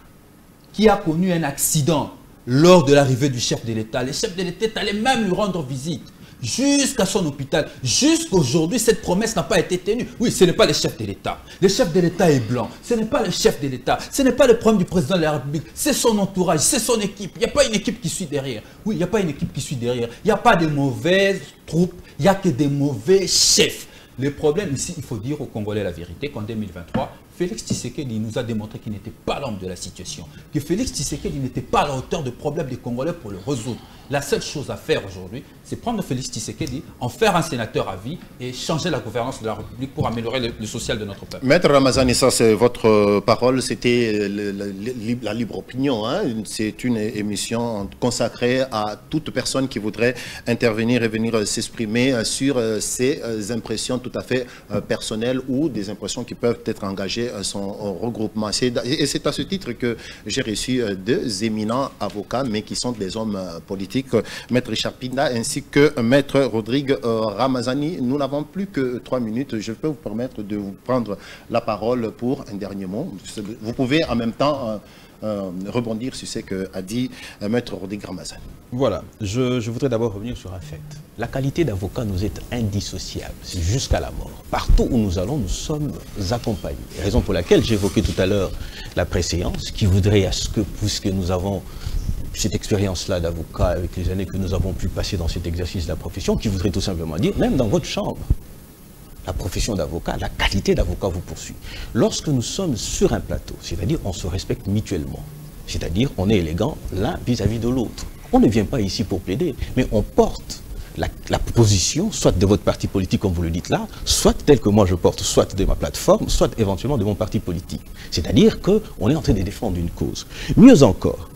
qui a connu un accident lors de l'arrivée du chef de l'État. Le chef de l'État allait même lui rendre visite. jusqu'à son hôpital. Jusqu'aujourd'hui, cette promesse n'a pas été tenue. Oui, ce n'est pas le chef de l'État. Le chef de l'État est blanc. Ce n'est pas le chef de l'État. Ce n'est pas le problème du président de la République. C'est son entourage, c'est son équipe. Il n'y a pas une équipe qui suit derrière. Oui, il n'y a pas une équipe qui suit derrière. Il n'y a pas de mauvaises troupes. Il n'y a que des mauvais chefs. Le problème ici, il faut dire aux Congolais la vérité qu'en 2023, Félix Tshisekedi nous a démontré qu'il n'était pas l'homme de la situation, que Félix Tshisekedi n'était pas à la hauteur des problèmes des Congolais pour le résoudre. La seule chose à faire aujourd'hui, c'est prendre Félix Tshisekedi, en faire un sénateur à vie et changer la gouvernance de la République pour améliorer le social de notre peuple. Maître Ramazani, ça c'est votre parole, c'était la libre opinion. Hein? C'est une émission consacrée à toute personne qui voudrait intervenir et venir s'exprimer sur ses impressions tout à fait personnelles ou des impressions qui peuvent être engagées son regroupement. Et c'est à ce titre que j'ai reçu deux éminents avocats, mais qui sont des hommes politiques, Maître Richard Pinda ainsi que Maître Rodrigue Ramazani. Nous n'avons plus que 3 minutes. Je peux vous permettre de vous prendre la parole pour un dernier mot. Vous pouvez en même temps rebondir sur ce qu'a dit Maître Rodrigue Ramazani. Voilà, je voudrais d'abord revenir sur un fait. La qualité d'avocat nous est indissociable, c'est jusqu'à la mort. Partout où nous allons, nous sommes accompagnés. Raison pour laquelle j'évoquais tout à l'heure la préséance, qui voudrait à ce que, puisque nous avons cette expérience-là d'avocat avec les années que nous avons pu passer dans cet exercice de la profession, qui voudrait tout simplement dire, même dans votre chambre, la profession d'avocat, la qualité d'avocat vous poursuit. Lorsque nous sommes sur un plateau, c'est-à-dire on se respecte mutuellement, c'est-à-dire on est élégant l'un vis-à-vis de l'autre. On ne vient pas ici pour plaider, mais on porte la position, soit de votre parti politique, comme vous le dites là, soit telle que moi je porte, soit de ma plateforme, soit éventuellement de mon parti politique. C'est-à-dire qu'on est en train de défendre une cause. Mieux encore,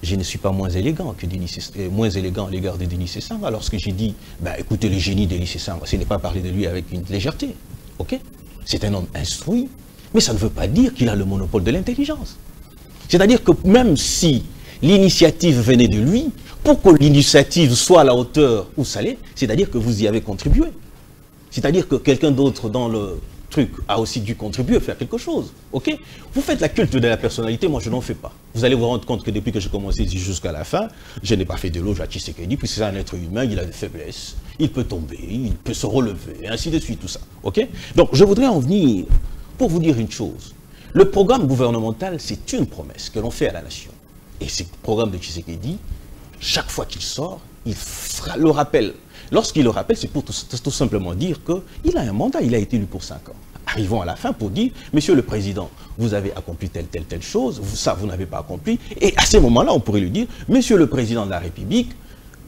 je ne suis pas moins élégant à l'égard de Denis Sessanga lorsque j'ai dit, écoutez, le génie de Denis Sessanga, ce n'est pas parler de lui avec une légèreté, ok? C'est un homme instruit, mais ça ne veut pas dire qu'il a le monopole de l'intelligence. C'est-à-dire que même si l'initiative venait de lui, pour que l'initiative soit à la hauteur où ça l'est, c'est-à-dire que vous y avez contribué. C'est-à-dire que quelqu'un d'autre dans le truc a aussi dû contribuer à faire quelque chose. Ok? Vous faites la culte de la personnalité, moi je n'en fais pas. Vous allez vous rendre compte que depuis que j'ai commencé ici jusqu'à la fin, je n'ai pas fait de l'éloge à Tshisekedi, puisque c'est un être humain, il a des faiblesses, il peut tomber, il peut se relever, et ainsi de suite, tout ça. Ok? Donc je voudrais en venir pour vous dire une chose. Le programme gouvernemental, c'est une promesse que l'on fait à la nation. Et ce programme de Tshisekedi, chaque fois qu'il sort, il fera le rappel. Lorsqu'il le rappelle, c'est pour tout simplement dire qu'il a un mandat, il a été élu pour 5 ans. Arrivons à la fin pour dire, Monsieur le Président, vous avez accompli telle chose, ça vous n'avez pas accompli. Et à ce moment-là, on pourrait lui dire, Monsieur le Président de la République,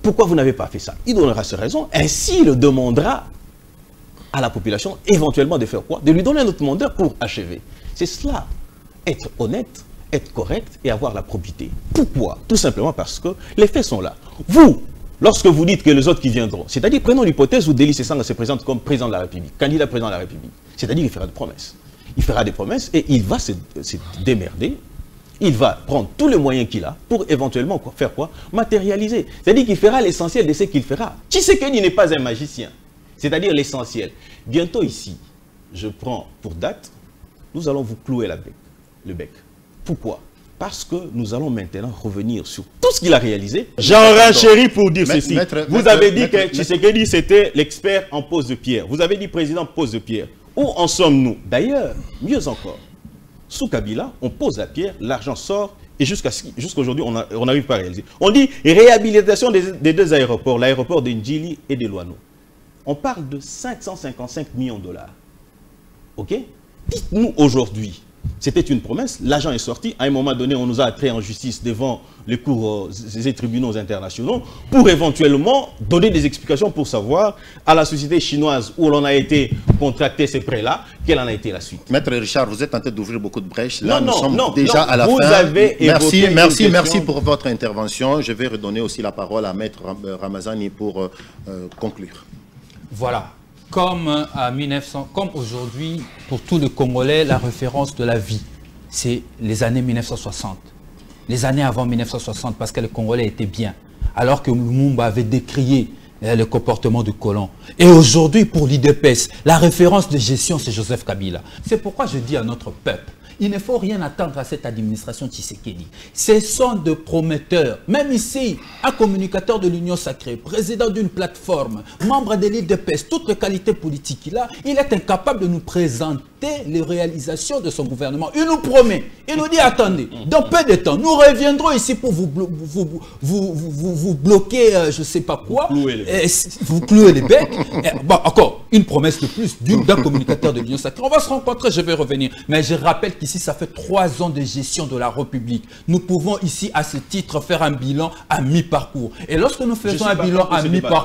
pourquoi vous n'avez pas fait ça? Il donnera ses raisons, ainsi il demandera à la population éventuellement de faire quoi? De lui donner un autre mandat pour achever. C'est cela, être honnête, être correct et avoir la probité. Pourquoi? Tout simplement parce que les faits sont là. Vous, lorsque vous dites que les autres qui viendront, c'est-à-dire prenons l'hypothèse où Denis Sessanga se présente comme président de la République, candidat président de la République, c'est-à-dire qu'il fera des promesses. Il fera des promesses et il va se démerder, il va prendre tous les moyens qu'il a pour éventuellement faire quoi? Matérialiser. C'est-à-dire qu'il fera l'essentiel de ce qu'il fera. Tshisekedi n'est pas un magicien, c'est-à-dire l'essentiel. Bientôt ici, je prends pour date, nous allons vous clouer le bec. Pourquoi? Parce que nous allons maintenant revenir sur tout ce qu'il a réalisé. J'en renchéris pour dire ceci. Vous avez dit que Tshisekedi c'était l'expert en pose de pierre. Vous avez dit président pose de pierre. Où en sommes-nous? D'ailleurs, mieux encore, sous Kabila, on pose la pierre, l'argent sort et jusqu'à aujourd'hui, on n'arrive pas à réaliser. On dit réhabilitation des deux aéroports, l'aéroport de Ndjili et de Luano. On parle de 555 millions de dollars. Ok? Dites-nous aujourd'hui. C'était une promesse, l'argent est sorti, à un moment donné on nous a attirés en justice devant les cours et tribunaux internationaux pour éventuellement donner des explications pour savoir à la société chinoise où l'on a été contracté ces prêts-là, quelle en a été la suite. Maître Richard, vous êtes en train d'ouvrir beaucoup de brèches, là nous sommes déjà à la vous fin. Avez merci pour votre intervention. Je vais redonner aussi la parole à Maître Ramazani pour conclure. Voilà. Comme aujourd'hui, pour tous les Congolais, la référence de la vie, c'est les années 1960. Les années avant 1960, parce que les Congolais étaient bien. Alors que Lumumba avait décrié le comportement du colon. Et aujourd'hui, pour l'IDPS, la référence de gestion, c'est Joseph Kabila. C'est pourquoi je dis à notre peuple, Il ne faut rien attendre à cette administration Tshisekedi. Ce sont de prometteurs. Même ici, un communicateur de l'Union sacrée, président d'une plateforme, membre de l'île de PES, toutes les qualités politiques qu'il a, il est incapable de nous présenter les réalisations de son gouvernement. Il nous promet, il nous dit attendez, dans peu de temps, nous reviendrons ici pour vous bloquer, je ne sais pas quoi, vous clouer les becs. Bon, encore, une promesse de plus d'un communicateur de l'Union sacrée. On va se rencontrer, je vais revenir. Mais je rappelle qu'ici, ça fait 3 ans de gestion de la République. Nous pouvons ici, à ce titre, faire un bilan à mi-parcours. Et lorsque nous faisons un bilan à mi-parcours,